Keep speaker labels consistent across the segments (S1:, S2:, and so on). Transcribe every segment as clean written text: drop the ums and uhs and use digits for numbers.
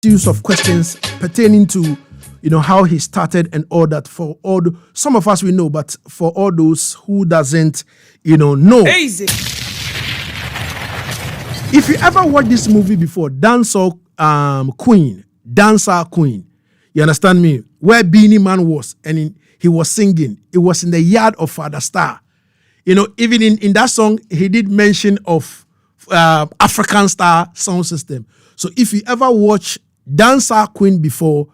S1: series of questions pertaining to how he started and all that. For all some of us we know, but for all those who doesn't know.
S2: Easy.
S1: If you ever watched this movie before, Dancer Queen, you understand me, where Beenie Man was and he was singing, it was in the yard of Father Star. Even in that song he did mention of African Star sound system. So if you ever watch Dancer Queen before,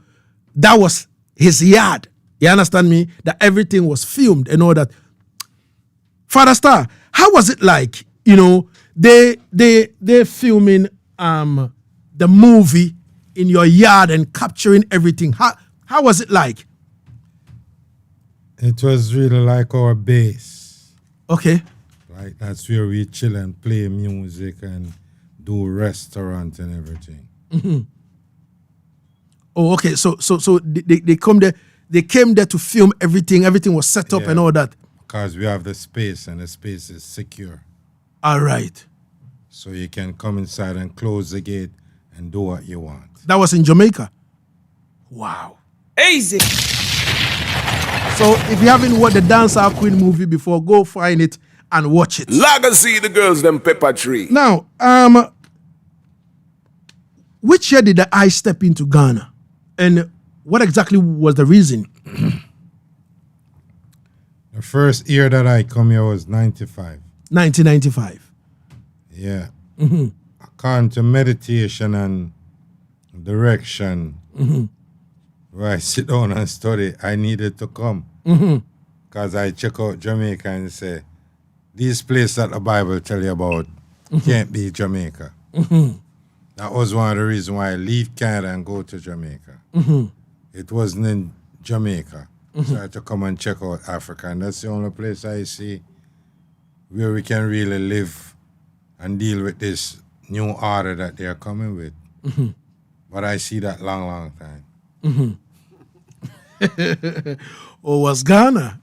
S1: that was his yard. You understand me? That everything was filmed and all that. Father Star, how was it like? They filming the movie in your yard and capturing everything. How was it like?
S3: It was really like our base.
S1: Okay.
S3: Right, that's where we chill and play music and do restaurant and everything.
S1: Mm-hmm. Oh, okay. So they come there. They came there to film everything. Everything was set up and all that.
S3: Because we have the space and the space is secure.
S1: All right.
S3: So you can come inside and close the gate and do what you want.
S1: That was in Jamaica. Wow.
S2: Easy.
S1: So if you haven't watched the Dancer Queen movie before, go find it and watch it.
S2: Legacy, the girls, them pepper tree.
S1: Now, which year did I step into Ghana? And what exactly was the reason?
S3: The first year that I come here was 95.
S1: 1995.
S3: Yeah. Mm-hmm. According to meditation and direction, where I sit down and study, I needed to come. Because I check out Jamaica and say, these places that the Bible tell you about can't be Jamaica. That was one of the reasons why I leave Canada and go to Jamaica. It wasn't in Jamaica. So I had to come and check out Africa. And that's the only place I see where we can really live and deal with this new order that they're coming with. But I see that long time.
S1: Oh, was Ghana?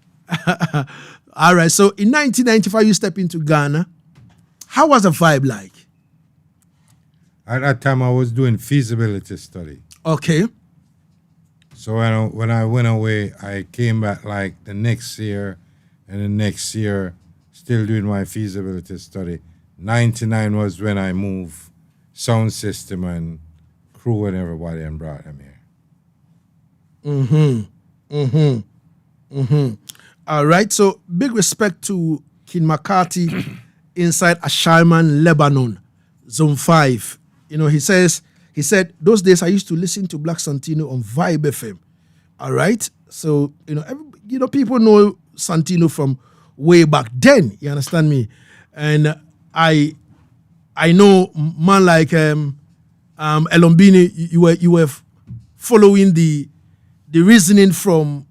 S1: All right. So in 1995, you step into Ghana. How was the vibe like?
S3: At that time, I was doing feasibility study.
S1: Okay.
S3: So when I went away, I came back like the next year, and the next year, still doing my feasibility study. 99 was when I moved sound system and crew and everybody and brought them here.
S1: All right. So big respect to King McCarthy inside Ashaiman, Lebanon, Zone 5. He said, those days I used to listen to Black Santino on Vibe FM. All right. So, people know Santino from way back then. You understand me? And I know man like Elorm, Beenie, you were following the reasoning from,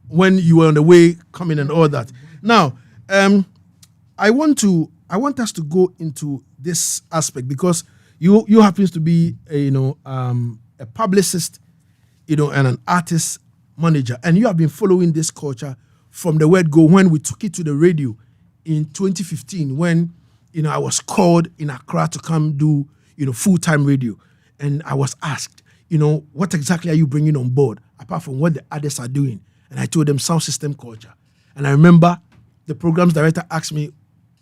S1: when you were on the way coming and all that. Now, I want us to go into this aspect because you happens to be a publicist, and an artist manager, and you have been following this culture from the word go when we took it to the radio in 2015 when I was called in Accra to come do full-time radio, and I was asked what exactly are you bringing on board apart from what the others are doing, and I told them sound system culture. And I remember the program's director asked me,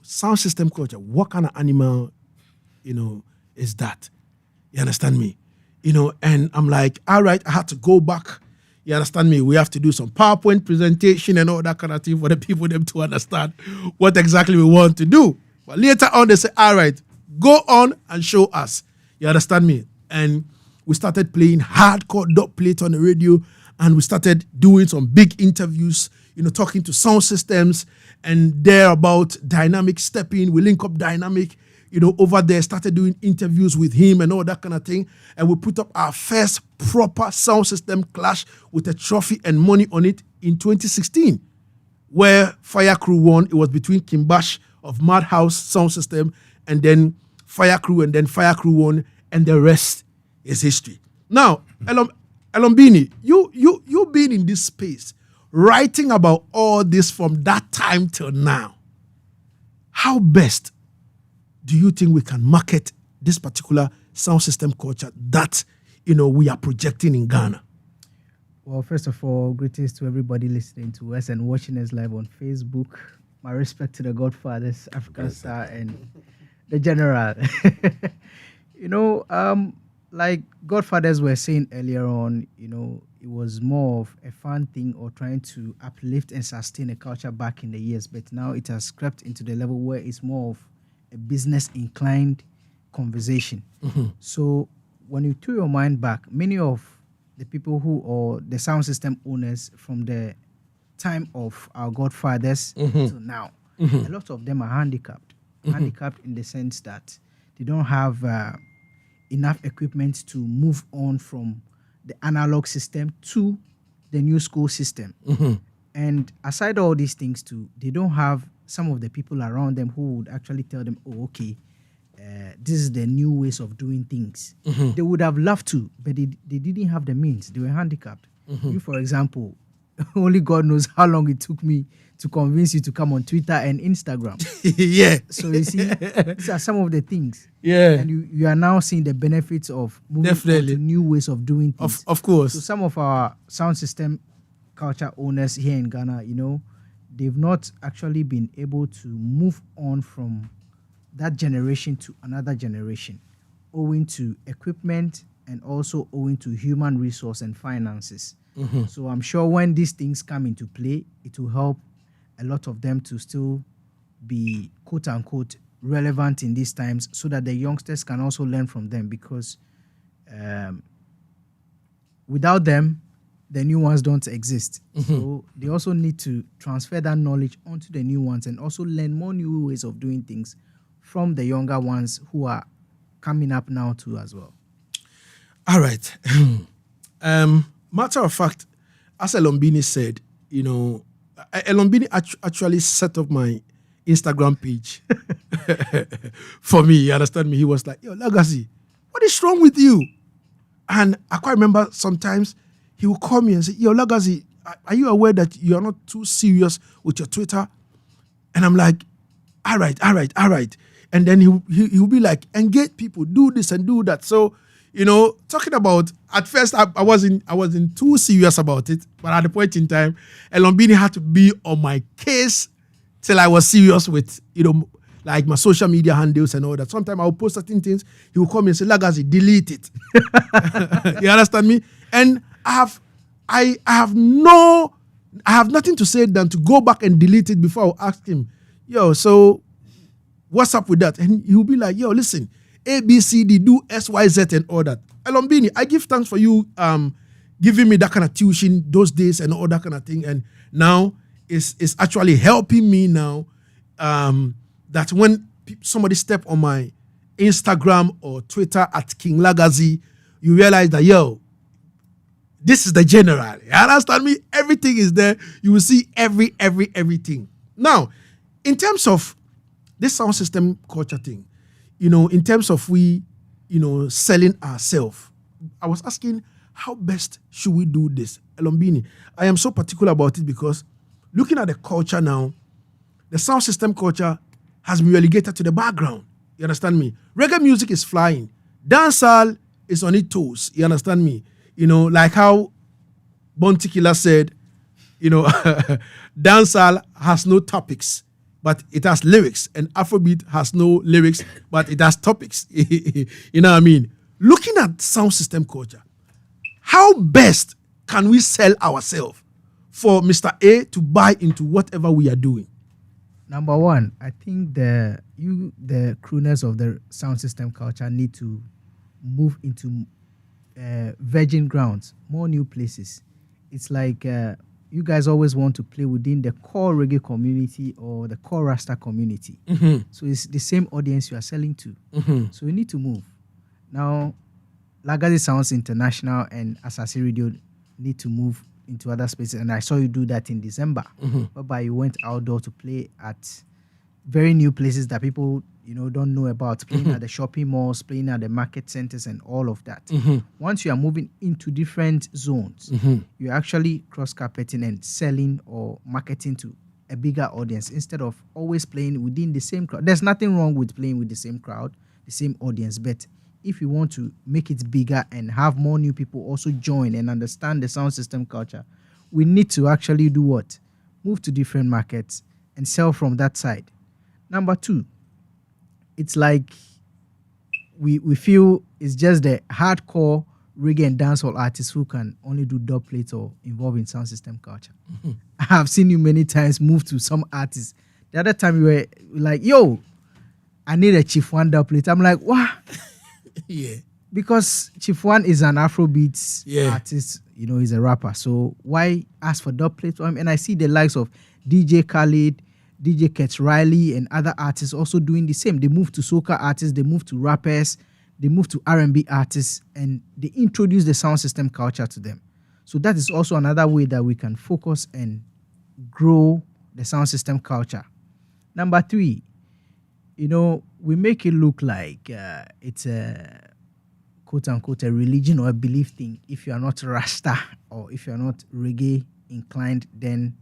S1: sound system culture, what kind of animal is that? You understand me? And I'm like, all right, I had to go back. You understand me? We have to do some PowerPoint presentation and all that kind of thing for the people them to understand what exactly we want to do. But later on, they say, all right, go on and show us. You understand me? And we started playing hardcore dub plate on the radio, and we started doing some big interviews, talking to sound systems, and there about Dynamic stepping. We link up Dynamic, over there, started doing interviews with him and all that kind of thing. And we put up our first proper sound system clash with a trophy and money on it in 2016, where Fire Crew won. It was between Kimbash of Madhouse Sound System and then Fire Crew, and then Fire Crew won, and the rest is history. Now, Elorm Beenie, you been in this space, writing about all this from that time till now. How best do you think we can market this particular sound system culture that we are projecting in Ghana?
S4: Well, first of all, greetings to everybody listening to us and watching us live on Facebook. My respect to the Godfathers, African Star, and the General. Like Godfathers were saying earlier on, it was more of a fun thing or trying to uplift and sustain a culture back in the years. But now it has crept into the level where it's more of a business-inclined conversation. So when you turn your mind back, many of the people or the sound system owners from the time of our Godfathers to now, a lot of them are handicapped. Handicapped in the sense that they don't have enough equipment to move on from the analog system to the new school system. And aside all these things too, they don't have some of the people around them who would actually tell them, oh, okay, this is the new ways of doing things. They would have loved to, but they didn't have the means. They were handicapped. You, for example, only God knows how long it took me to convince you to come on Twitter and Instagram.
S1: Yeah.
S4: So you see, these are some of the things.
S1: Yeah.
S4: And you are now seeing the benefits of moving on to new ways of doing things.
S1: Of course.
S4: So some of our sound system culture owners here in Ghana, they've not actually been able to move on from that generation to another generation, owing to equipment and also owing to human resource and finances. So I'm sure when these things come into play, it will help a lot of them to still be quote unquote relevant in these times, so that the youngsters can also learn from them, because without them, the new ones don't exist. So they also need to transfer that knowledge onto the new ones and also learn more new ways of doing things from the younger ones who are coming up now too as well.
S1: All right. Matter of fact, as Elorm Beenie said, Elorm Beenie actually set up my Instagram page for me. You understand me? He was like, yo, Legacy, what is wrong with you? And I quite remember sometimes he would call me and say, yo, Legacy, are you aware that you are not too serious with your Twitter? And I'm like, all right. And then he'll be like, engage people, do this and do that. So, talking about, at first I wasn't too serious about it, but at the point in time, Elorm Beenie had to be on my case till I was serious with, like my social media handles and all that. Sometimes I'll post certain things, he will call me and say, Legacy, delete it. You understand me? And I have nothing to say than to go back and delete it before I'll ask him, yo, so what's up with that? And he'll be like, yo, listen, A, B, C, D, do S, Y, Z and all that. Elorm Beenie, I give thanks for you giving me that kind of tuition those days and all that kind of thing. And now it's actually helping me now that when somebody step on my Instagram or Twitter at King Legacy, you realize that, yo, this is the general. You understand me? Everything is there. You will see everything. Now, in terms of this sound system culture thing, in terms of we, selling ourselves, I was asking, how best should we do this? Elorm Beenie, I am so particular about it because looking at the culture now, the sound system culture has been relegated to the background. You understand me? Reggae music is flying. Dancehall is on its toes. You understand me? Like how Bounty Killer said, dancehall has no topics, but it has lyrics, and Afrobeat has no lyrics, but it has topics. You know what I mean? Looking at sound system culture, how best can we sell ourselves for Mr. A to buy into whatever we are doing?
S4: Number one, I think the crooners of the sound system culture need to move into virgin grounds, more new places. It's like you guys always want to play within the core reggae community or the core Rasta community. So it's the same audience you are selling to. So you need to move. Now, Legacy Sounds International and Asaase Radio need to move into other spaces. And I saw you do that in December, whereby you went outdoor to play at very new places that people don't know about, playing at the shopping malls, playing at the market centers and all of that. Once you are moving into different zones, you're actually cross-carpeting and selling or marketing to a bigger audience instead of always playing within the same crowd. There's nothing wrong with playing with the same crowd, the same audience, but if you want to make it bigger and have more new people also join and understand the sound system culture, we need to actually do what? Move to different markets and sell from that side. Number two, it's like we feel it's just the hardcore reggae and dancehall artists who can only do dub plates or involve in sound system culture. I have seen you many times move to some artists. The other time you were like, yo, I need a Chief One dub plate. I'm like, what?
S1: Yeah.
S4: Because Chief One is an Afrobeats artist, he's a rapper. So why ask for dub plate for him? And I see the likes of DJ Khaled, DJ Ketch Riley, and other artists also doing the same. They move to soca artists, they move to rappers, they move to R&B artists, and they introduce the sound system culture to them. So that is also another way that we can focus and grow the sound system culture. Number three, we make it look like it's a quote-unquote a religion or a belief thing. If you are not Rasta or if you are not reggae inclined, then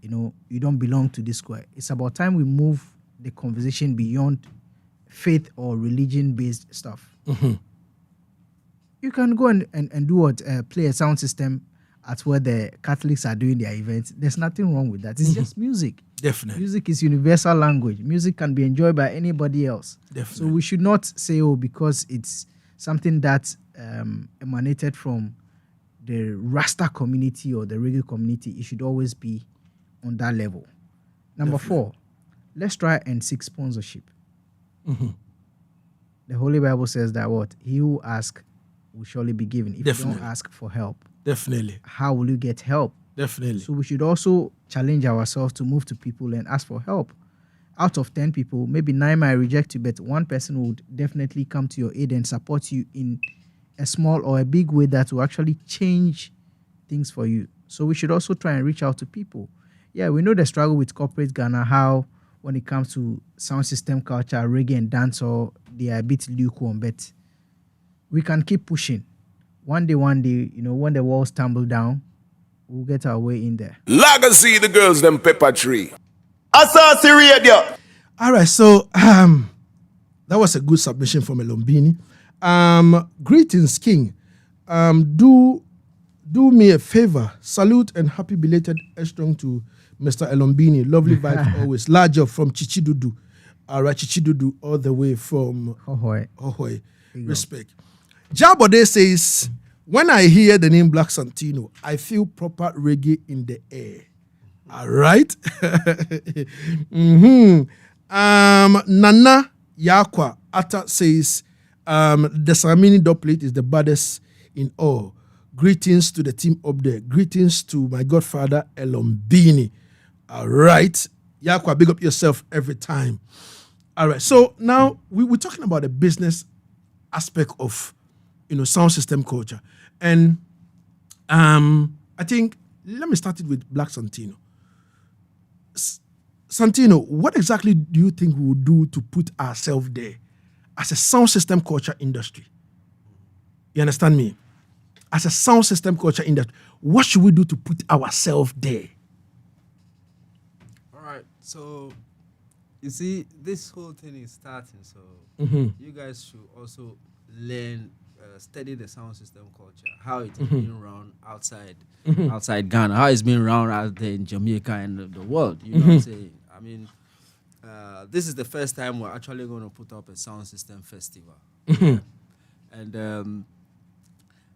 S4: you don't belong to this square. It's about time we move the conversation beyond faith or religion-based stuff.
S1: Mm-hmm.
S4: You can go and do what? Play a sound system at where the Catholics are doing their events. There's nothing wrong with that. It's just music.
S1: Definitely.
S4: Music is universal language. Music can be enjoyed by anybody else.
S1: Definitely.
S4: So we should not say, because it's something that emanated from the Rasta community or the reggae community, it should always be on that level. Number four, let's try and seek sponsorship.
S1: Mm-hmm.
S4: The Holy Bible says that what? He who asks will surely be given. If
S1: Definitely.
S4: you don't ask for help,
S1: Definitely.
S4: how will you get help?
S1: Definitely.
S4: So we should also challenge ourselves to move to people and ask for help. Out of 10 people, maybe 9 might reject you, but one person would definitely come to your aid and support you in a small or a big way that will actually change things for you. So we should also try and reach out to people. Yeah, we know the struggle with corporate Ghana, how when it comes to sound system culture, reggae and dancehall, they are a bit lukewarm, but we can keep pushing. One day, when the walls tumble down, we'll get our way in there.
S2: Legacy the girls them pepper tree.
S5: Asaase Radio.
S1: All right, so that was a good submission from Elorm Beenie. Greetings, King. Do me a favor. Salute and happy belated strong to Mr. Elorm Beenie. Lovely vibes always. Large up from Chichidudu. All right, Chichidudu all the way from Hohoi. Respect. Jabode says, when I hear the name Black Santino, I feel proper reggae in the air. All right. Mm-hmm. Nana Yakwa Ata says, the Samini dubplate is the baddest in all. Greetings to the team up there. Greetings to my godfather Elorm Beenie. All right. Yakwa, big up yourself every time. All right. So now we're talking about the business aspect of sound system culture. And I think, let me start it with Black Santino. Santino, what exactly do you think we will do to put ourselves there as a sound system culture industry? You understand me? As a sound system culture industry, what should we do to put ourselves there?
S6: All right. So, you see, this whole thing is starting. So, you guys should also learn, study the sound system culture, how it is being run outside Ghana, how it's being run out there in Jamaica and the world. You know what I'm saying? I mean, this is the first time we're actually going to put up a sound system festival. And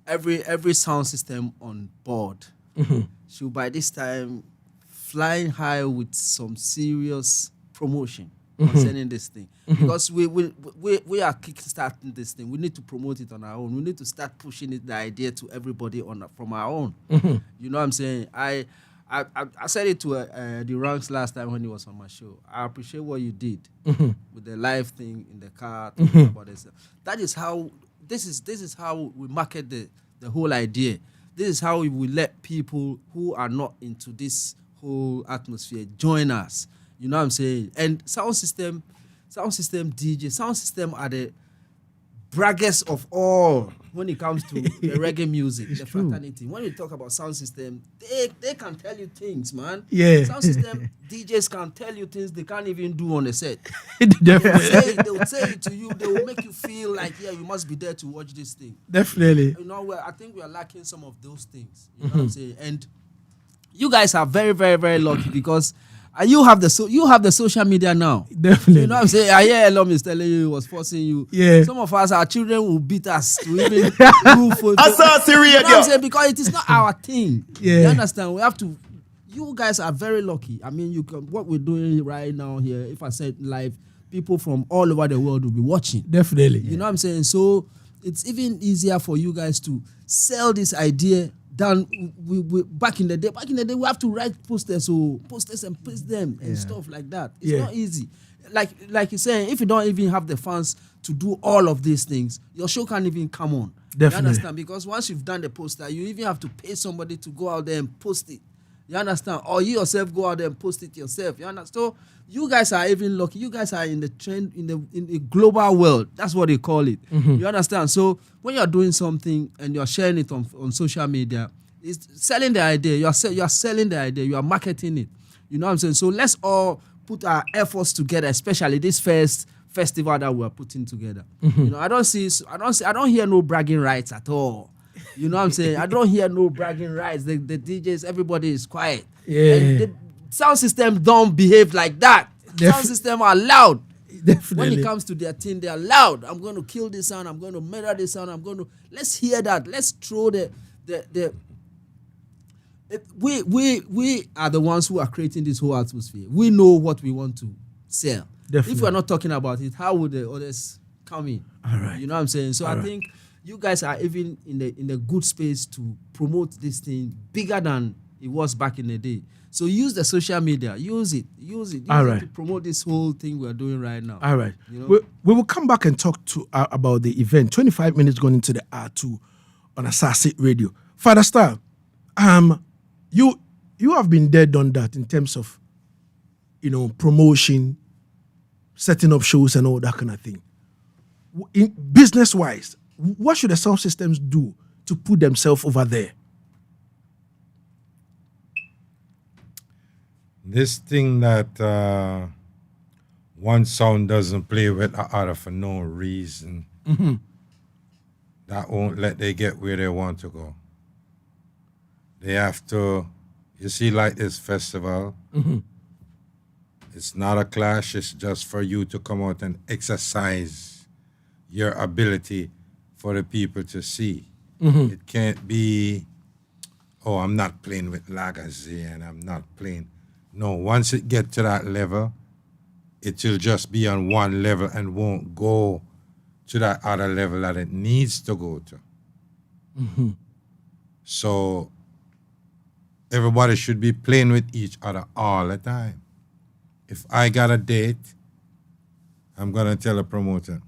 S6: every sound system on board should by this time flying high with some serious promotion concerning this thing, because we are kickstarting this thing. We need to promote it on our own. We need to start pushing the idea to everybody from our own. You know what I'm saying? I said it to the Ranks last time when he was on my show. I appreciate what you did with the live thing in the car, talking about this. That is how this is how we market the whole idea. This is how we will let people who are not into this whole atmosphere join us. You know what I'm saying? And sound system DJ, sound system are the braggest of all when it comes to the reggae music, the fraternity. When you talk about sound system, they can tell you things, man.
S1: Yeah.
S6: Sound system DJs can tell you things they can't even do on a set.
S1: Definitely.
S6: They will say it to you. They will make you feel like, yeah, you must be there to watch this thing.
S1: Definitely.
S6: You know, I think we are lacking some of those things. You know what I'm saying? And you guys are very, very, very lucky because you have the social media now.
S1: Definitely.
S6: You know what I'm saying? I hear Elorm is telling you, he was forcing you.
S1: Yeah.
S6: Some of us, our children will beat us to even do for
S5: Asaase
S6: You know what I'm
S5: Radio.
S6: saying? Because it is not our thing.
S1: Yeah.
S6: You understand? We have to. You guys are very lucky. I mean, what we're doing right now here, if I said live, people from all over the world will be watching.
S1: Definitely.
S6: You know what I'm saying? So it's even easier for you guys to sell this idea than we back in the day. Back in the day, we have to write posters and paste them and stuff like that. It's not easy. Like you're saying, if you don't even have the funds to do all of these things, your show can't even come on.
S1: Definitely.
S6: You understand? Because once you've done the poster, you even have to pay somebody to go out there and post it. You understand? Or you yourself go out there and post it yourself. You understand? So you guys are even lucky. You guys are in the trend in the global world. That's what they call it. You understand? So when you're doing something and you're sharing it on social media, it's selling the idea. You are selling the idea. You are marketing it. You know what I'm saying? So let's all put our efforts together, especially this first festival that we're putting together. You know, I don't hear no bragging rights at all. You know what I'm saying? I don't hear no bragging rights. The DJs, everybody is quiet.
S1: Yeah.
S6: And the sound system don't behave like that. Sound system are loud.
S1: Definitely.
S6: When it comes to their thing, they are loud. I'm going to kill this sound. I'm going to murder this sound. Let's hear that. Let's throw we are the ones who are creating this whole atmosphere. We know what we want to sell.
S1: Definitely.
S6: If we're not talking about it, how would the others come in?
S1: All right.
S6: You know what I'm saying? So I think you guys are even in a good space to promote this thing bigger than it was back in the day. So use the social media. Use it
S1: All right.
S6: to promote this whole thing we're doing right now.
S1: All right.
S6: You know?
S1: We will come back and talk to about the event. 25 minutes going into the R2 on Asaase Radio. Father Star, you have been there, done that in terms of, promotion, setting up shows and all that kind of thing. In business-wise, what should the sound systems do to put themselves over there?
S3: This thing that one sound doesn't play with the other for no reason, that won't let they get where they want to go. They have to, you see, like this festival, it's not a clash, it's just for you to come out and exercise your ability for the people to see. It can't be, oh, I'm not playing with Legacy and I'm not playing. No, once it gets to that level, it will just be on one level and won't go to that other level that it needs to go to. So everybody should be playing with each other all the time. If I got a date, I'm going to tell a promoter,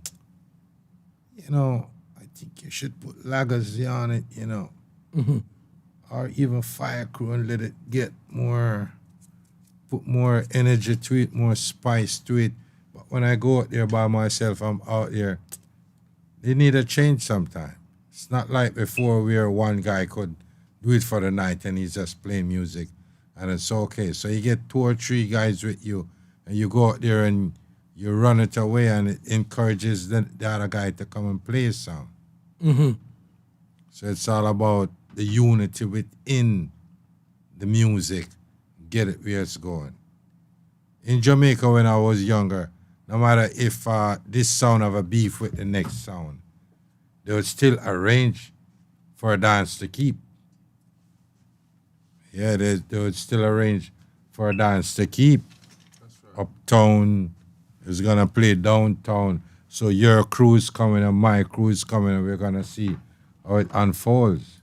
S3: I think you should put Legacy on it, or even Fire Crew and let it get more, put more energy to it, more spice to it. But when I go out there by myself, I'm out there, they need a change sometime. It's not like before where one guy could do it for the night and he's just playing music and it's okay. So you get 2 or 3 guys with you and you go out there and you run it away and it encourages the other guy to come and play a song. So it's all about the unity within the music, get it where it's going. In Jamaica when I was younger, no matter if this sound have a beef with the next sound, they would still arrange for a dance to keep. Yeah, they would still arrange for a dance to keep. That's right. Uptown is going to play downtown. So your crew is coming and my crew is coming and we're going to see how it unfolds.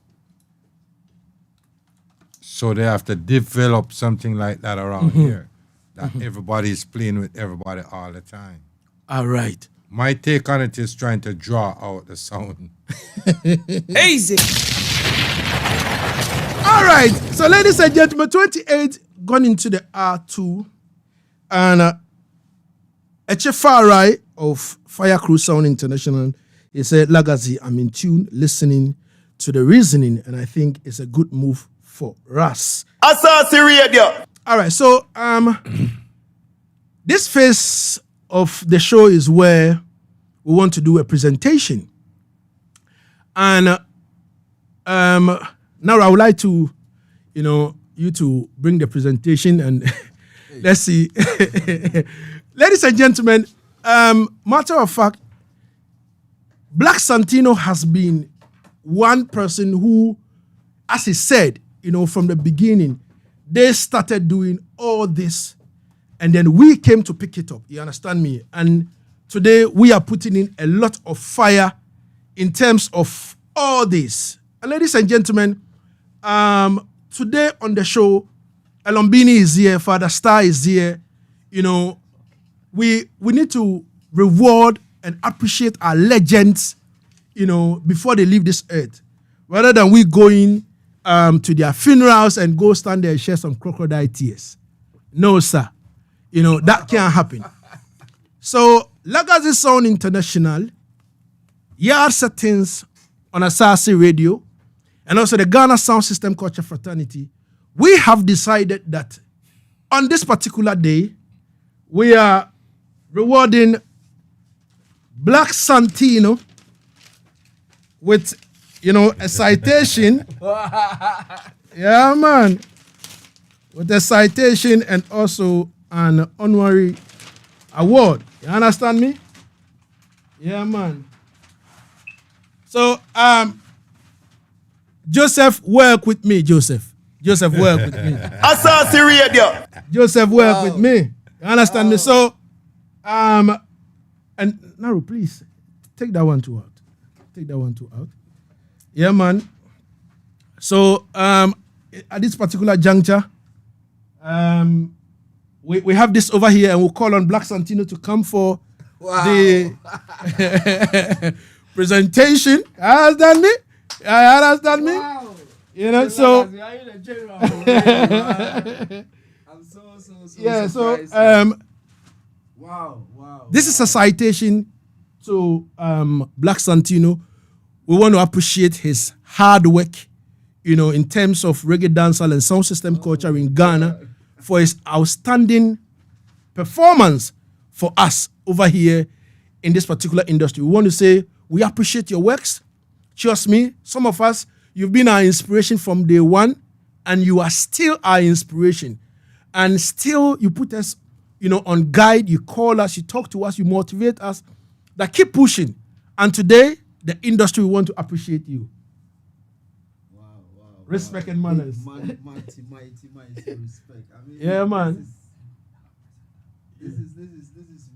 S3: So they have to develop something like that around here. That everybody's playing with everybody all the time.
S1: All right.
S3: My take on it is trying to draw out the sound.
S1: Easy. All right. So, ladies and gentlemen, 28 gone into the R2. And Echefarai of Fire Crew Sound International He said, Legacy, I'm in tune, listening to the reasoning, and I think it's a good move for us.
S5: Asaase Radio.
S1: All right, so this phase of the show is where we want to do a presentation. And now I would like to, you to bring the presentation and let's see. Ladies and gentlemen, matter of fact, Black Santino has been one person who, as he said, from the beginning, they started doing all this and then we came to pick it up. You understand me? And today we are putting in a lot of fire in terms of all this. And ladies and gentlemen, today on the show, Elorm Beenie is here, Father Star is here. We need to reward and appreciate our legends, before they leave this earth. Rather than we going to their funerals and go stand there and share some crocodile tears. No, sir. That can't happen. So, Legacy Sound International, Yaad Settingz on Asaase Radio, and also the Ghana Sound System Culture Fraternity, we have decided that on this particular day, we are rewarding Black Santino with, a citation. Yeah, man. With a citation and also an honorary award. You understand me? Yeah, man. So, Joseph, work with me, Joseph. Joseph, work with me.
S5: Asaase Radio.
S1: Joseph, work with me. You understand me? So, and Naru, please, take that one too out. Take that one too out. Yeah, man. So, at this particular juncture, we have this over here and we'll call on Black Santino to come for the presentation. You understand me? You understand me?
S6: Wow.
S1: So
S6: I'm so
S1: yeah,
S6: surprised.
S1: so
S6: wow.
S1: this is a citation to Black Santino. We want to appreciate his hard work, in terms of reggae dancehall and sound system culture in Ghana for his outstanding performance for us over here in this particular industry. We want to say we appreciate your works. Trust me, some of us, you've been our inspiration from day one, and you are still our inspiration. And still, you put us, on guide, you call us, you talk to us, you motivate us. That keep pushing. And today, the industry want to appreciate you.
S6: Wow.
S1: Respect and manners.
S6: Mighty respect. I mean,
S1: Yeah, man.
S6: This is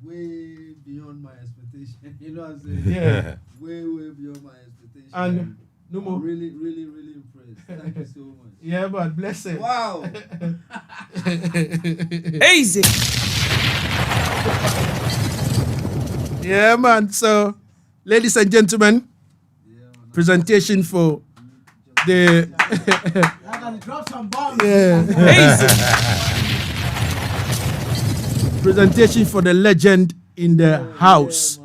S6: way beyond my expectation. You know what I'm saying?
S1: Yeah.
S6: Way beyond my expectation.
S1: And no
S6: I'm
S1: more.
S6: really impressed. Thank you so much.
S1: Yeah, man. Bless him.
S6: Wow.
S2: Easy.
S1: Yeah, man. So, ladies and gentlemen, presentation for the
S4: Drop some bombs.
S1: presentation for the legend in the house.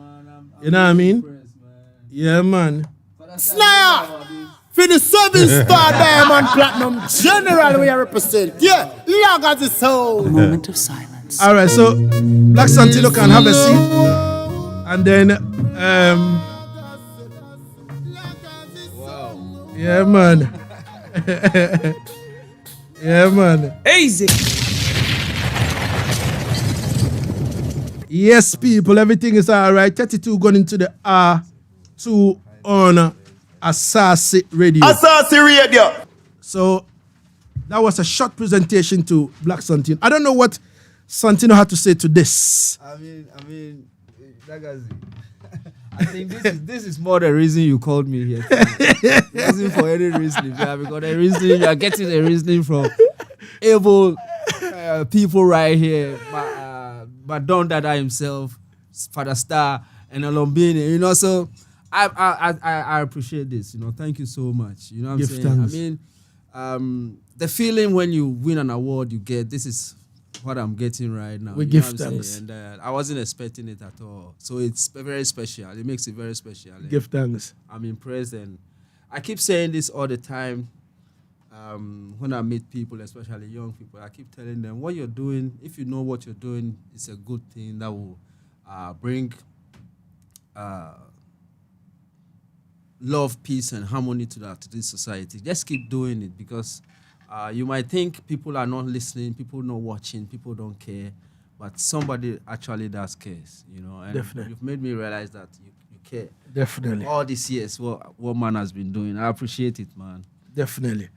S1: You know what I mean?
S6: Impressed, man.
S1: Yeah, man.
S5: Snare. For the 7-star Diamond Platinum General we represent. Yeah, Legacy Sound.
S7: Moment of silence.
S1: All right, so Black Santino can have a seat, and then yeah, man. Yeah, man.
S2: Easy.
S1: Yes, people, everything is all right. 32 going into the R2 on Asaase Radio.
S5: Asaase Radio.
S1: So that was a short presentation to Black Santino. I don't know what Santino had to say to this.
S6: I mean, Legacy. I think this is more the reason you called me here. It wasn't for any reason, yeah, because the reason you are getting a reasoning from able people right here. But Don Dada himself, Father Star, and Elorm Beenie, so I appreciate this, thank you so much. You know what I'm saying?
S1: Thanks.
S6: I mean, the feeling when you win an award you get, this is what I'm getting right now.
S1: We
S6: You
S1: give
S6: know what I'm
S1: thanks.
S6: saying? And I wasn't expecting it at all. So it's very special. It makes it very special. And
S1: Give thanks.
S6: I'm impressed, and I keep saying this all the time. When I meet people, especially young people, I keep telling them what you're doing. If you know what you're doing, it's a good thing that will bring love, peace, and harmony to this society. Just keep doing it, because you might think people are not listening, people not watching, people don't care, but somebody actually does cares, you know. And
S1: Definitely.
S6: you've made me realize that you care.
S1: Definitely.
S6: All these years, what man has been doing, I appreciate it, man.
S1: Definitely.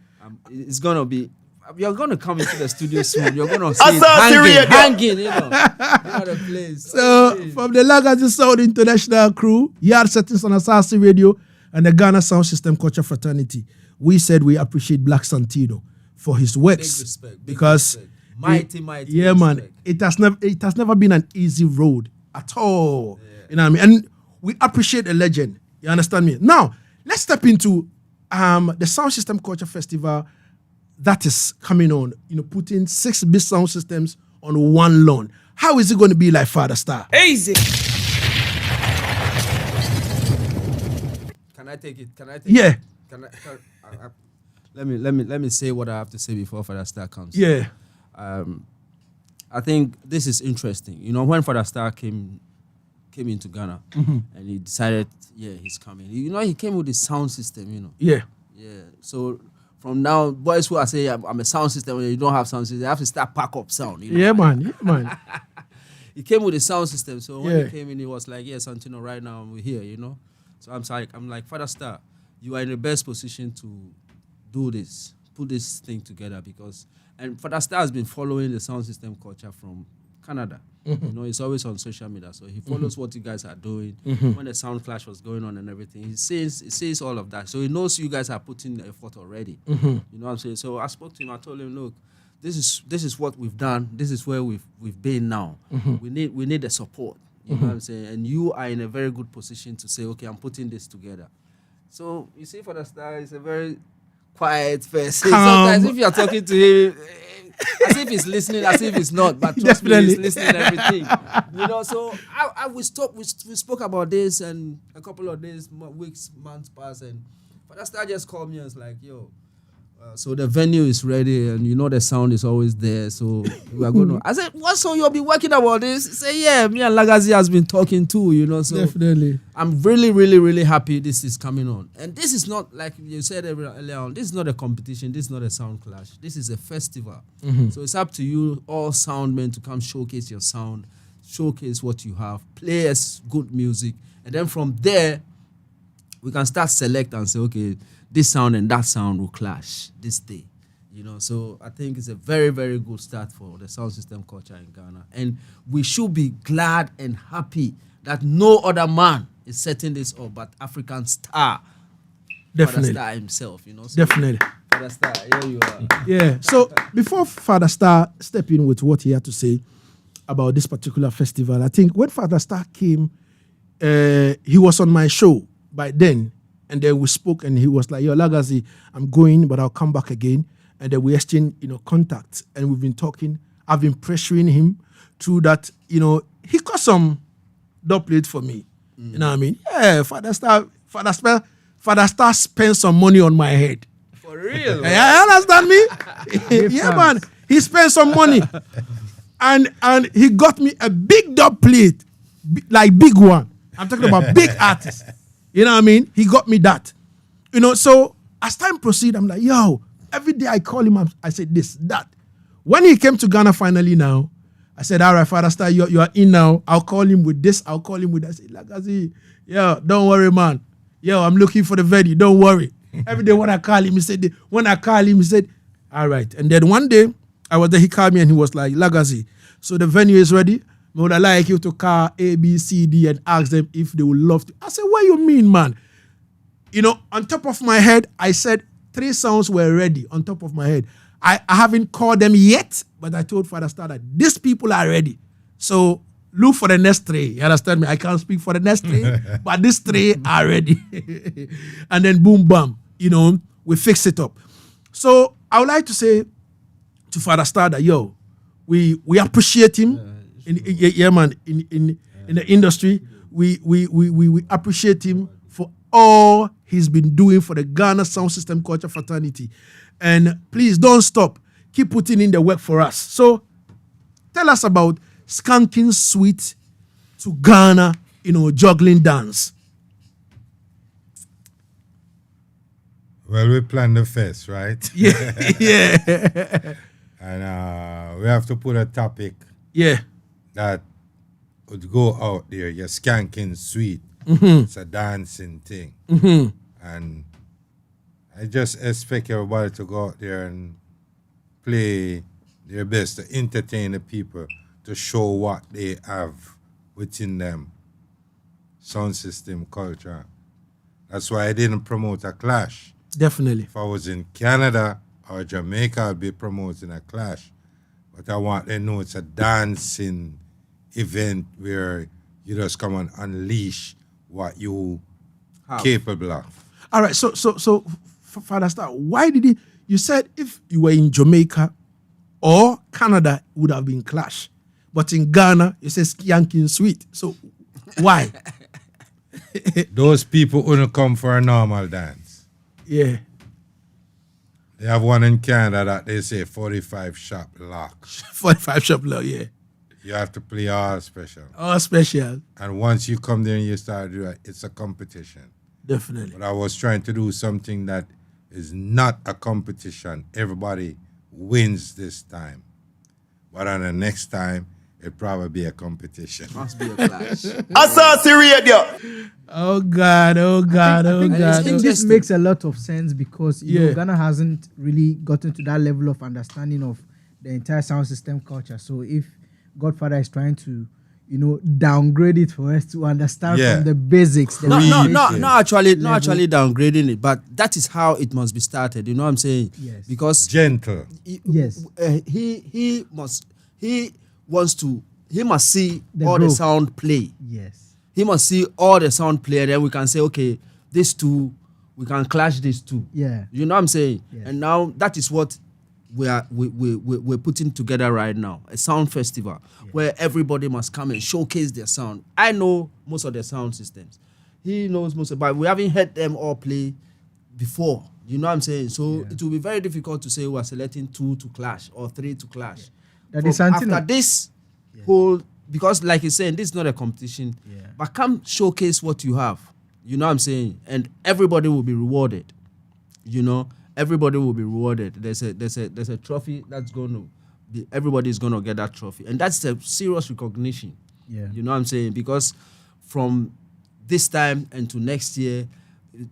S6: It's gonna be. You're gonna come into the studio soon. You're gonna see it
S5: Asaase
S6: hanging, you know the place.
S1: So, from the Legacy Sound International crew, Yaad Settingz on Asaase Radio, and the Ghana Sound System Culture Fraternity, we said we appreciate Black Santino for his works.
S6: Big respect,
S1: because
S6: mighty
S1: yeah,
S6: respect.
S1: man, it has never been an easy road at all. You know what I mean? And we appreciate a legend. You understand me? Now, let's step into the Sound System Culture Festival that is coming on. You know, putting 6 big sound systems on one lawn. How is it going to be like Father Star?
S6: Easy. Can I take it?
S1: Yeah.
S6: Let me say what I have to say before Father Star comes.
S1: Yeah.
S6: I think this is interesting. You know, when Father Star came into Ghana, and he decided, he's coming. You know, he came with his sound system. You know.
S1: Yeah.
S6: Yeah. So from now, boys who are saying I'm a sound system, when you don't have sound system, they have to start pack up sound. You know?
S1: Yeah, man. Yeah, man.
S6: He came with a sound system. So when
S1: Yeah.
S6: he came in, he was like, Santino, right now we're here, you know. So I'm like, Father Star, you are in the best position to do this, put this thing together, and Father Star has been following the sound system culture from Canada. You know, he's always on social media, so he follows what you guys are doing. When the sound clash was going on and everything, he says all of that. So he knows you guys are putting the effort already. You know what I'm saying? So I spoke to him. I told him, look, this is what we've done. This is where we've been now. We need the support. You know what I'm saying? And you are in a very good position to say, okay, I'm putting this together. So you see, Father Star is a very quiet person. Sometimes if you're talking to him, as if he's listening, as if he's not, but trust me, he's listening and everything. You know, so we spoke about this, and a couple of days, weeks, months passed, and Father Star just called me and was like, yo, so the venue is ready, and you know the sound is always there, so we are going to. I said, what, so you'll be working about this? He said, yeah, me and Lagazi has been talking too, you know, so
S1: Definitely.
S6: I'm really, really, really happy this is coming on. And this is not, like you said earlier on, this is not a competition, this is not a sound clash, this is a festival. So it's up to you, all sound men, to come showcase your sound, showcase what you have, play us good music, and then from there, we can start select and say, okay, this sound and that sound will clash this day. You know, so I think it's a very, very good start for the sound system culture in Ghana. And we should be glad and happy that no other man is setting this up but African star.
S1: Definitely.
S6: Father Star himself, you know. So
S1: Definitely.
S6: Father Star, here you are.
S1: Yeah. So before Father Star step in with what he had to say about this particular festival, I think when Father Star came, he was on my show by then. And then we spoke, and he was like, yo, Lagazi, I'm going, but I'll come back again. And then we exchanged, contacts, and we've been talking. I've been pressuring him through that, he got some door plate for me. You know what I mean? Yeah, Father Star spent some money on my head.
S6: For real?
S1: You understand me? Yeah, man. He spent some money. And he got me a big door plate, like big one. I'm talking about big artists. You know what I mean? He got me that. So as time proceed, I'm like, yo, every day I call him, I said this, that. When he came to Ghana finally now, I said, all right, Father Star, you are in now. I'll call him with this. I'll call him with that. I said, Lagazi, yo, don't worry, man. Yo, I'm looking for the venue. Don't worry. Every day when I call him, he said, all right. And then one day, I was there, he called me and he was like, Lagazi, so the venue is ready. I would like you to call A, B, C, D and ask them if they would love to. I said, what you mean, man? On top of my head, I said 3 sounds were ready on top of my head. I haven't called them yet, but I told Father Star that these people are ready. So look for the next 3. You understand me? I can't speak for the next 3, but these 3 are ready. And then boom, bam, we fix it up. So I would like to say to Father Star that, yo, We appreciate him. Man, in the industry, we appreciate him for all he's been doing for the Ghana sound system culture fraternity. And please don't stop. Keep putting in the work for us. So tell us about Skanking Sweet to Ghana, juggling dance.
S3: Well, we planned the fest, right?
S1: Yeah.
S3: And we have to put a topic
S1: Yeah.
S3: that would go out there. You're skanking sweet. It's a dancing thing. And I just expect everybody to go out there and play their best to entertain the people, to show what they have within them. Sound system culture. That's why I didn't promote a clash.
S1: Definitely.
S3: If I was in Canada or Jamaica, I'd be promoting a clash. But I want them to know it's a dancing event where you just come and unleash what you capable of.
S1: All right. So, Father Star, why did you said if you were in Jamaica or Canada, it would have been clash. But in Ghana, it says Skanking Sweet. So, why?
S3: Those people wouldn't come for a normal dance.
S1: Yeah.
S3: They have one in Canada that they say 45 shop lock.
S1: 45 shop low, yeah.
S3: You have to play all special.
S1: All special.
S3: And once you come there and you start doing it, it's a competition.
S1: Definitely.
S3: But I was trying to do something that is not a competition. Everybody wins this time. But on the next time, it'll probably be a competition.
S6: Must be a clash.
S5: Asaase Radio.
S1: Oh God.
S4: I
S1: God.
S4: think this makes a lot of sense because you know,
S1: Yeah.
S4: Ghana hasn't really gotten to that level of understanding of the entire sound system culture. So if Godfather is trying to, downgrade it for us to understand
S3: Yeah.
S4: from the basics. The
S6: Not
S4: foundation.
S6: actually
S4: level.
S6: downgrading it, but that is how it must be started. You know what I'm saying?
S4: Yes.
S6: Because
S3: Gentle.
S4: Yes.
S6: he must see
S4: The
S6: all the
S4: growth.
S6: sound play.
S4: Yes.
S6: He must see all the sound play, and then we can say, okay, these two, we can clash these two.
S4: Yeah.
S6: You know what I'm saying?
S4: Yes.
S6: And now that is what we're putting together right now, a sound festival where everybody must come and showcase their sound. I know most of the sound systems. He knows most of, but we haven't heard them all play before. You know what I'm saying? So it will be very difficult to say we are selecting 2 to clash or 3 to clash.
S4: That is
S6: From
S4: Santino.
S6: after this whole, because like he's saying, this is not a competition, but come showcase what you have. You know what I'm saying? And everybody will be rewarded. Everybody will be rewarded. There's a trophy that's going to be, everybody is going to get that trophy. And that's a serious recognition.
S4: Yeah.
S6: You know what I'm saying? Because from this time and to next year,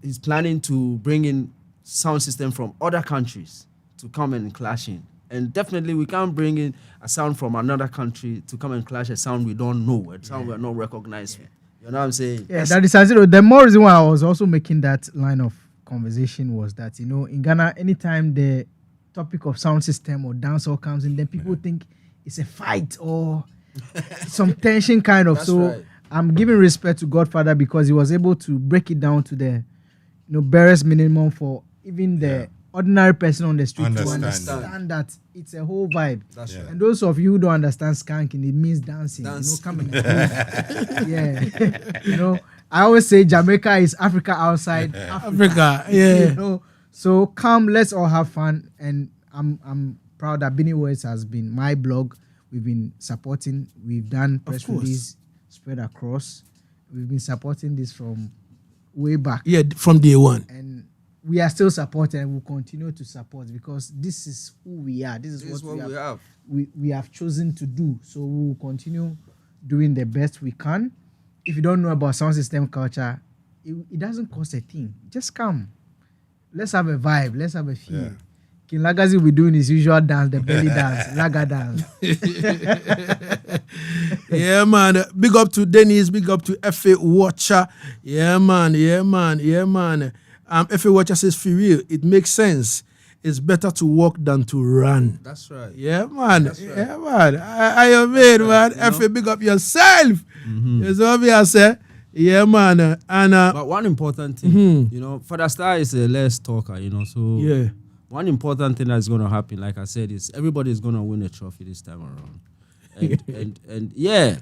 S6: he's planning to bring in sound system from other countries to come and clash in. And definitely we can't bring in a sound from another country to come and clash a sound we don't know, a sound we're not recognized with. You know what I'm saying?
S4: Yeah, that is Santino. The more reason why I was also making that line of conversation was that, in Ghana, anytime the topic of sound system or dancehall comes in, then people think it's a fight or some tension kind of.
S6: That's
S4: so
S6: right.
S4: I'm giving respect to Godfather because he was able to break it down to the barest minimum for even the ordinary person on the street to understand that it's a whole vibe.
S6: That's right.
S4: And those of you who don't understand skanking, it means dancing.
S6: Dance.
S4: Come and yeah. I always say Jamaica is Africa outside
S1: Africa. Yeah.
S4: So come, let's all have fun. And I'm proud that Beenie Words has been my blog. We've been supporting. We've done press release spread across. We've been supporting this from way back.
S1: Yeah, from day one.
S4: And we are still supporting and we'll continue to support because this is who we are. This is what we have. We have chosen to do. So we'll continue doing the best we can. If you don't know about sound system culture, it doesn't cost a thing. Just come. Let's have a vibe. Let's have a feel.
S3: Yeah.
S4: King Lagazi will be doing his usual dance, the belly dance, Laga dance.
S1: Yeah, man. Big up to Dennis. Big up to FA Watcher. Yeah, man. FA Watcher says, for real, it makes sense. It's better to walk than to run.
S6: That's right.
S1: Yeah, man.
S6: That's right.
S1: Yeah, man. I am it, man. FA, big up yourself. It's obvious, yeah, man. And
S6: But one important thing, Father Star is a less talker, so
S1: yeah.
S6: one important thing that's going to happen, like I said, is everybody is going to win a trophy this time around. And yeah,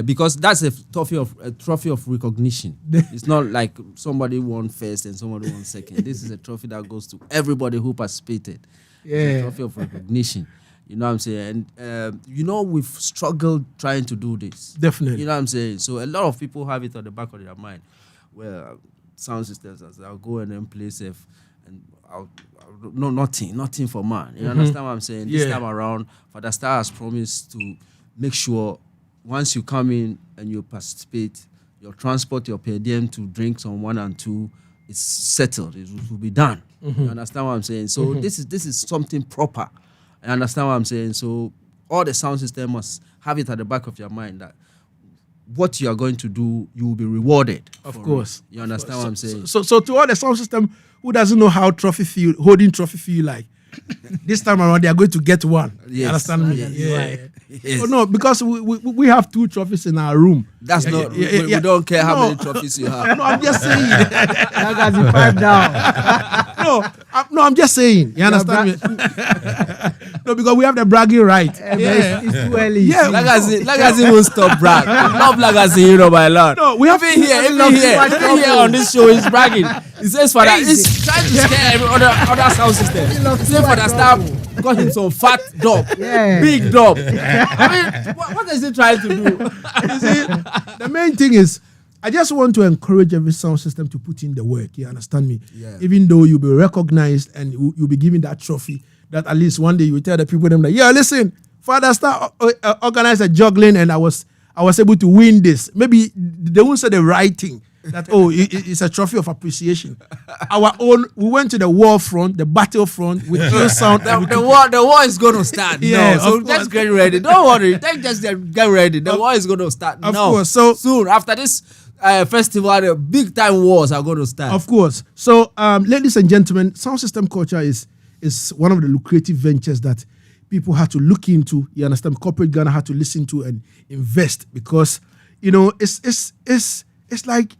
S6: because that's a trophy of recognition. It's not like somebody won first and somebody won second. This is a trophy that goes to everybody who participated.
S1: Yeah.
S6: It's a trophy of recognition. You know what I'm saying? And we've struggled trying to do this.
S1: Definitely.
S6: You know what I'm saying? So a lot of people have it on the back of their mind. Well, sound systems, I'll go and then play safe, and nothing for man. You understand what I'm saying? This time around, Father Star has promised to make sure once you come in and you participate, your transport, your per diem to drink some 1 and 2, it's settled. It will be done. You understand what I'm saying? So this is something proper. I understand what I'm saying? So all the sound system must have it at the back of your mind that what you are going to do, you will be rewarded.
S1: Of course.
S6: You understand what I'm saying?
S1: So to all the sound system who doesn't know how holding trophy feel like, this time around they are going to get one.
S6: Yes.
S1: You understand me?
S6: Yes.
S1: Oh, no, because we have 2 trophies in our room.
S6: That's we don't care how many trophies you have.
S1: No, I'm just saying.
S4: That guy's in 5 down.
S1: I'm just saying. You understand me? No, because we have the bragging right.
S4: It's too early.
S1: Yeah.
S6: Lagazi won't stop brag. Love Lagazi, by Lord.
S1: No, we have
S6: Even here on this show, he's bragging. He says for that, he's trying to scare every other sound system. He says for that staff, got him some fat dog, big dog. I mean, what is he trying to do?
S1: You see, the main thing is, I just want to encourage every sound system to put in the work. You understand me?
S6: Yeah.
S1: Even though you'll be recognized and you'll be given that trophy, that at least one day you will tell the people them like, yeah, listen, Father Star organized a juggling and I was able to win this. Maybe they won't say the right thing. That it's a trophy of appreciation. We went to the war front, the battlefront with kill sound.
S6: The war is going to start.
S1: Yeah,
S6: so just get ready. Don't worry. Just get ready. The war is going to start.
S1: Of course. So
S6: soon after this festival, the big time wars are going to start.
S1: Of course. So, ladies and gentlemen, sound system culture is one of the lucrative ventures that people had to look into. You understand? Corporate Ghana had to listen to and invest because it's like.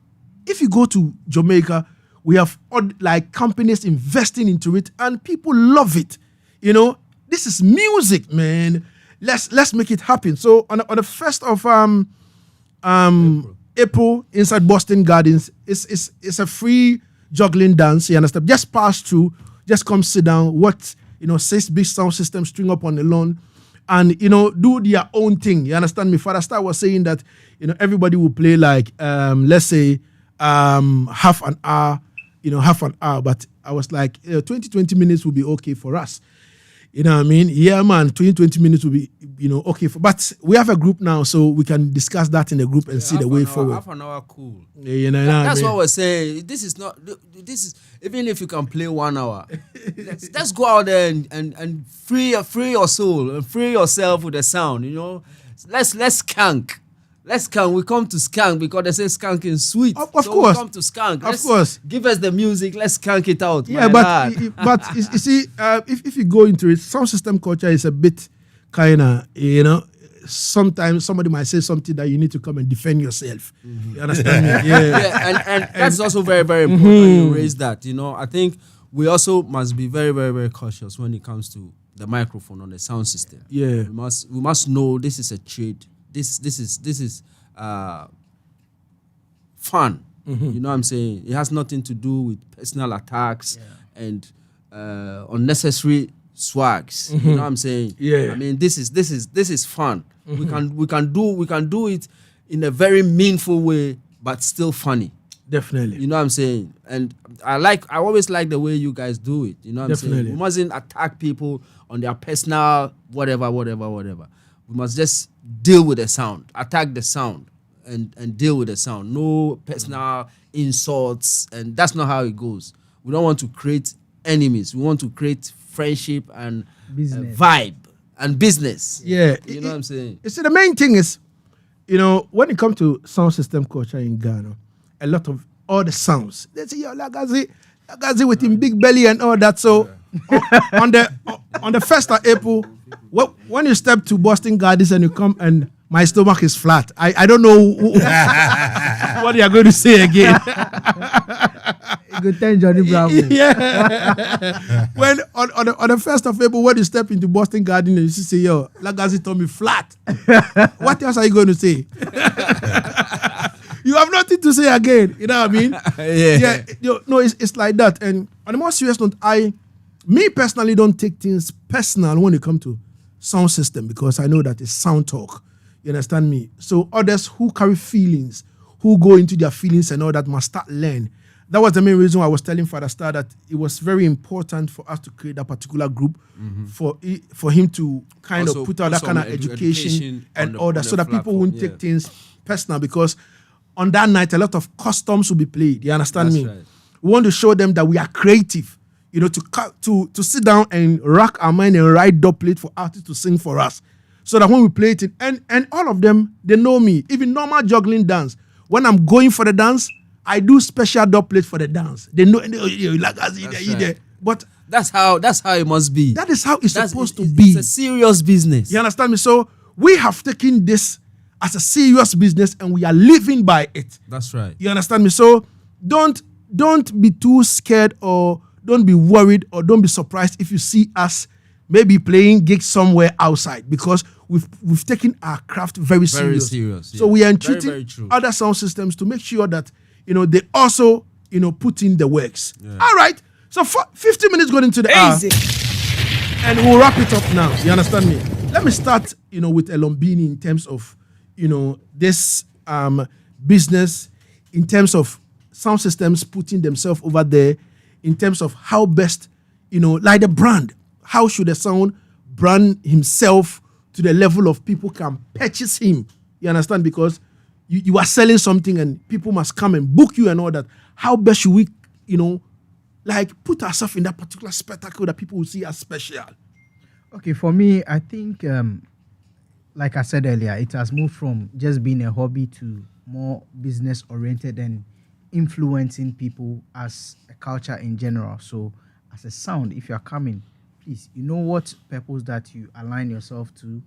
S1: If you go to Jamaica, we have like companies investing into it, and people love it. This is music, man. Let's make it happen. So on the 1st of April inside Boston Gardens, it's a free juggling dance. You understand? Just pass through, just come sit down. 6 big sound systems string up on the lawn, and do their own thing. You understand me? Father Star was saying that everybody will play like let's say. Half an hour, but I was like, 20 minutes will be okay for us. You know what I mean? Yeah, man, 20 minutes will be, okay. But we have a group now, so we can discuss that in the group and see the way forward.
S6: Half an hour, cool.
S1: Yeah,
S6: that's what we're saying. This is, even if you can play 1 hour, let's go out there and free your soul and free yourself with the sound, Let's skank. Let's skank. We come to skank because they say skanking sweet.
S1: Of course. We
S6: come to skank.
S1: Of course.
S6: Give us the music. Let's skank it out.
S1: Yeah, but you see, if you go into it, sound system culture is a bit kind of, sometimes somebody might say something that you need to come and defend yourself. Mm-hmm. You understand me?
S6: Yeah. and that's also very, very important you raise that. I think we also must be very, very, very cautious when it comes to the microphone on the sound system.
S1: Yeah.
S6: We must know this is a trade. This is fun. Mm-hmm. You know what I'm saying? It has nothing to do with personal attacks and unnecessary swags. Mm-hmm. You know what I'm saying?
S1: Yeah.
S6: I mean, this is fun. Mm-hmm. We can do it in a very meaningful way, but still funny.
S1: Definitely.
S6: You know what I'm saying? And I always like the way you guys do it. You know what I'm saying? We mustn't attack people on their personal whatever. We must just deal with the sound, attack the sound, and deal with the sound. No personal insults, and that's not how it goes. We don't want to create enemies. We want to create friendship and vibe and business.
S1: Yeah.
S6: You know what I'm saying?
S1: You see, the main thing is, when it comes to sound system culture in Ghana, a lot of all the sounds, they say, yo, Lagazi with him big belly and all that. So on the 1st of April, when you step to Boston Gardens and you come and my stomach is flat. I don't know what you are going to say again.
S4: Good time, Johnny Bravo.
S1: Yeah. When on the 1st of April, when you step into Boston Garden and you say, yo, Lagazi told me flat. What else are you going to say? You have nothing to say again. You know what I mean? Yeah. No, it's like that. And on a more serious note, me personally don't take things personal when it comes to sound system, because I know that it's sound talk. You understand me? So others who carry feelings, who go into their feelings and all that, must start learn. That was the main reason why I was telling Father Star that it was very important for us to create that particular group for him to kind
S6: Also
S1: of put out that kind of education and all that, so that people won't take things personal, because on that night a lot of customs will be played. You understand me?
S6: Right.
S1: We want to show them that we are creative, to sit down and rack our mind and write dubplate for artists to sing for us, so that when we play it, and all of them, they know me. Even normal juggling dance, when I'm going for the dance, I do special dubplate for the dance. They know, like
S6: right.
S1: But
S6: That's how it must be.
S1: that is how it's
S6: That's-
S1: supposed to
S6: it's
S1: be.
S6: It's a serious business.
S1: You understand me? So we have taken this as a serious business and we are living by it.
S6: That's right.
S1: You understand me? So don't be too scared, or don't be worried, or don't be surprised if you see us maybe playing gigs somewhere outside, because we've taken our craft very serious.
S6: serious,
S1: So
S6: yeah.
S1: we are
S6: Very,
S1: entreating
S6: very true.
S1: other sound systems to make sure that they also put in the works. All right. So 50 minutes going into the hour, and we'll wrap it up now. You understand me? Let me start with Elorm Beenie in terms of this business, in terms of sound systems putting themselves over there, in terms of how best like the brand, how should the sound brand himself to the level of people can purchase him. You understand? Because you are selling something and people must come and book you and all that. How best should we like put ourselves in that particular spectacle that people will see as special?
S4: Okay, for me, I think, like I said earlier, it has moved from just being a hobby to more business oriented and influencing people as a culture in general. So, as a sound, if you are coming, please, you know what purpose that you align yourself to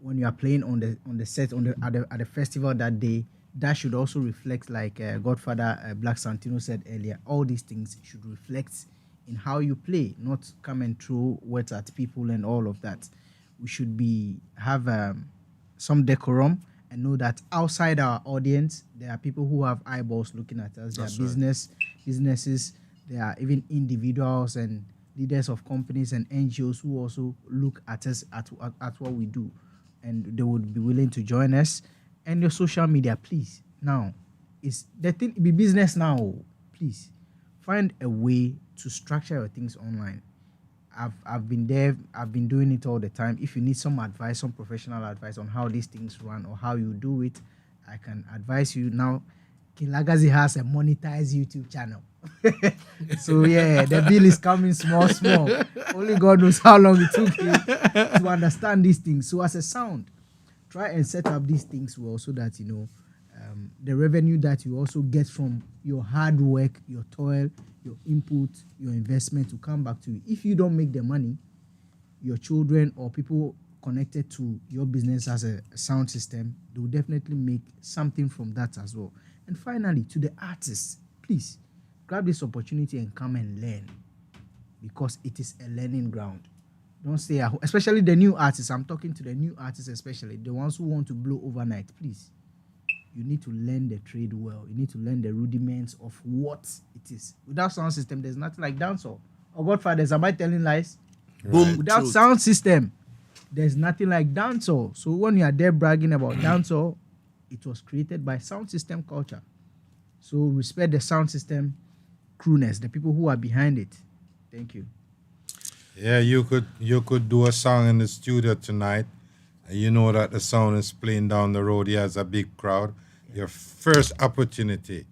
S4: when you are playing on the set at the festival that day. That should also reflect, like Godfather Black Santino said earlier. All these things should reflect in how you play, not come and throw words at people and all of that. We should have some decorum and know that outside our audience, there are people who have eyeballs looking at us. There are businesses, there are even individuals and leaders of companies and NGOs who also look at us at what we do, and they would be willing to join us. And your social media, please. Now, it's the thing. Be business now. Please find a way to structure your things online. I've been there. I've been doing it all the time. If you need some advice, some professional advice on how these things run or how you do it, I can advise you. Now, Kilagazi has a monetized YouTube channel. So yeah, the bill is coming small. Only God knows how long it took you to understand these things. So as a sound, try and set up these things well, so that the revenue that you also get from your hard work, your toil, your input, your investment to come back to you. If you don't make the money, your children or people connected to your business as a sound system, they will definitely make something from that as well. And finally, to the artists, please grab this opportunity and come and learn, because it is a learning ground. Don't stay at home, especially the new artists. I'm talking to the new artists, especially the ones who want to blow overnight. Please, you need to learn the trade well. You need to learn the rudiments of what it is. Without sound system, there's nothing like dancehall. Oh, Godfathers, am I telling lies?
S6: Boom.
S4: Without
S6: Truth.
S4: sound system, there's nothing like dancehall. So when you are there bragging about dancehall, it was created by sound system culture. So respect the sound system crewness, the people who are behind it. Thank you.
S3: Yeah, you could do a song in the studio tonight, and you know that the sound is playing down the road. He has a big crowd. Your first opportunity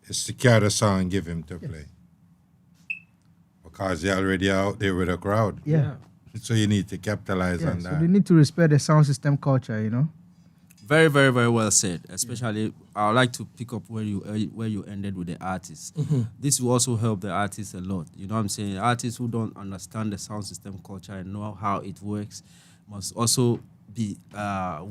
S3: is to carry the song and give him to play, because you're already out there with a crowd.
S4: Yeah.
S3: So you need to capitalize on
S4: So
S3: that.
S4: they need to respect the sound system culture.
S6: Very, very, very well said. Especially, I would like to pick up where you ended with the artists. This will also help the artists a lot. You know what I'm saying? Artists who don't understand the sound system culture and know how it works must also be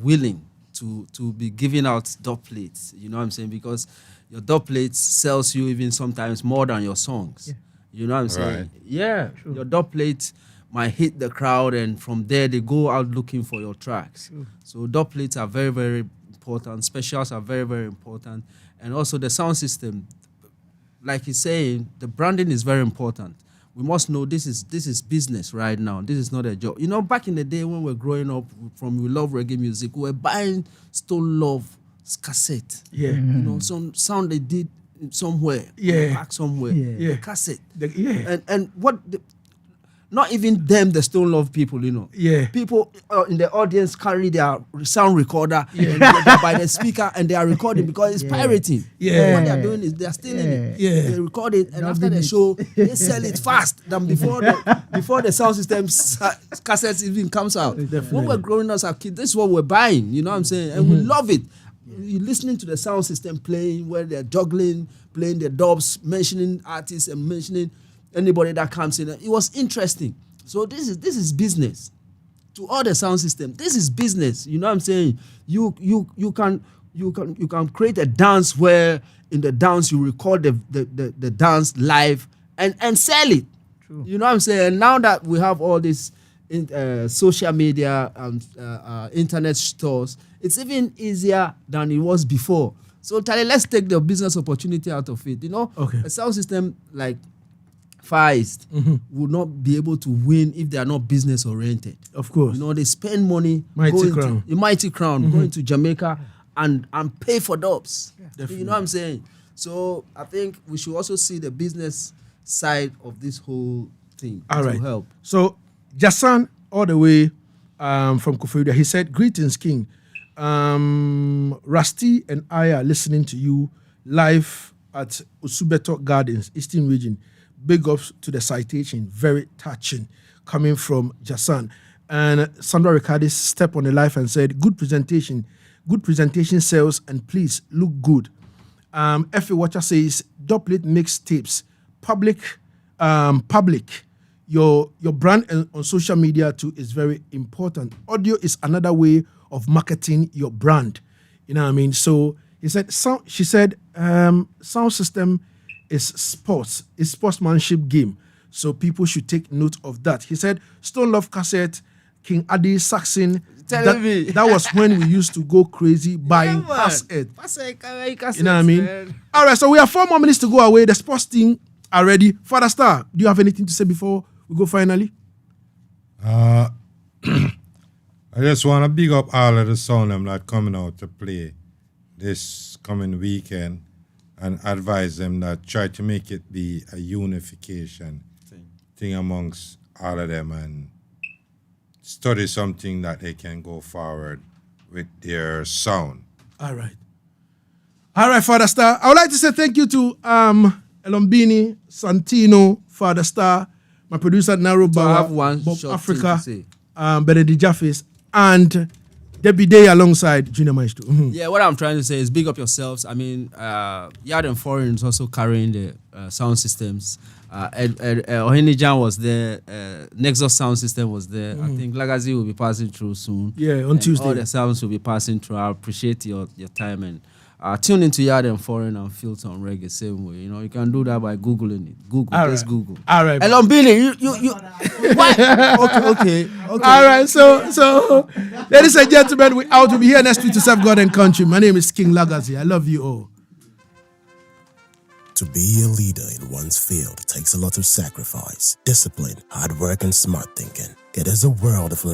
S6: willing to be giving out dub plates. You know what I'm saying? Because your dub plates sells you even sometimes more than your songs. You know what I'm saying?
S3: Right.
S6: Yeah, your dub plates might hit the crowd, and from there they go out looking for your tracks. So dub plates are very, very important. Specials are very, very important, and also the sound system. Like he's saying, the branding is very important. We must know this is business right now. This is not a job. You know, back in the day when we were growing up, we love reggae music, we were buying Stone Love cassette.
S1: Yeah.
S6: You know, some sound they did somewhere.
S1: Yeah.
S6: Back somewhere.
S1: Yeah.
S6: The cassette.
S1: Yeah.
S6: And what... not even them, the Stone Love people, you know.
S1: Yeah.
S6: People in the audience carry their sound recorder and they're by the speaker and they are recording because it's pirating.
S1: Yeah.
S6: What they're doing is they're stealing it.
S1: Yeah.
S6: They record it and after the show, they sell it fast than before the sound system cassettes even comes out. When we're growing up as kids, this is what we're buying, you know what I'm saying? And we love it. You're listening to the sound system playing where they're juggling, playing their dubs, mentioning artists and mentioning anybody that comes in. It was interesting. So this is business. To all the sound system, this is business. You know what I'm saying? You can create a dance where in the dance you record the dance live and sell it. True. You know what I'm saying? And now that we have all this social media and internet stores, it's even easier than it was before. So Tally, let's take the business opportunity out of it. You know, a sound system like Far East would not be able to win if they are not business oriented.
S1: Of course.
S6: You know, they spend money
S1: Mighty Crown
S6: going to Jamaica and pay for dubs.
S1: Definitely.
S6: You know what I'm saying? So I think we should also see the business side of this whole thing to help.
S1: So Jasan, all the way from Koforidua, he said, "Greetings, King. Rusty and I are listening to you live at Usubeto Gardens, Eastern Region. Big ups to the citation, very touching, coming from Jasan." And Sandra Ricardi stepped on the live and said, good presentation sells, and please look good. Effie Watcher says, dubplate mixtapes, public, your brand on social media too is very important. Audio is another way of marketing your brand. You know what I mean? So he said, she said, sound system is sportsmanship game. So people should take note of that. He said, Stone Love cassette, King Adi Saxon. That was when we used to go crazy buying cassette. You know what I mean? Man. All right, so we have 4 more minutes to go away. The sports team are ready. Father Star, do you have anything to say before we go finally?
S3: I just want to big up all of the sound them that coming out to play this coming weekend and advise them that try to make it be a unification thing amongst all of them and study something that they can go forward with their sound.
S1: All right, Father Star. I would like to say thank you to Elorm, Beenie, Santino, Father Star, my producer Naro Bawa, Bob Africa, Benedict Jaffes, and Debbie Day alongside Junior Maestro.
S6: Yeah, what I'm trying to say is big up yourselves. I mean, Yaad and Foreign is also carrying the sound systems. Ohenijan was there. Nexus sound system was there. I think Lagazi will be passing through soon.
S1: Yeah, on Tuesday.
S6: All the sounds will be passing through. I appreciate your time and tune into Yaad and Foreign and Filter on Reggae same way. You know, you can do that by Googling it. Google.
S1: All right.
S6: Elorm, Beenie, you what? Okay.
S1: All right, so ladies and gentlemen, we out. We'll be here next week to serve God and country. My name is King Lagazi. I love you all.
S7: To be a leader in one's field takes a lot of sacrifice, discipline, hard work, and smart thinking. It is a world of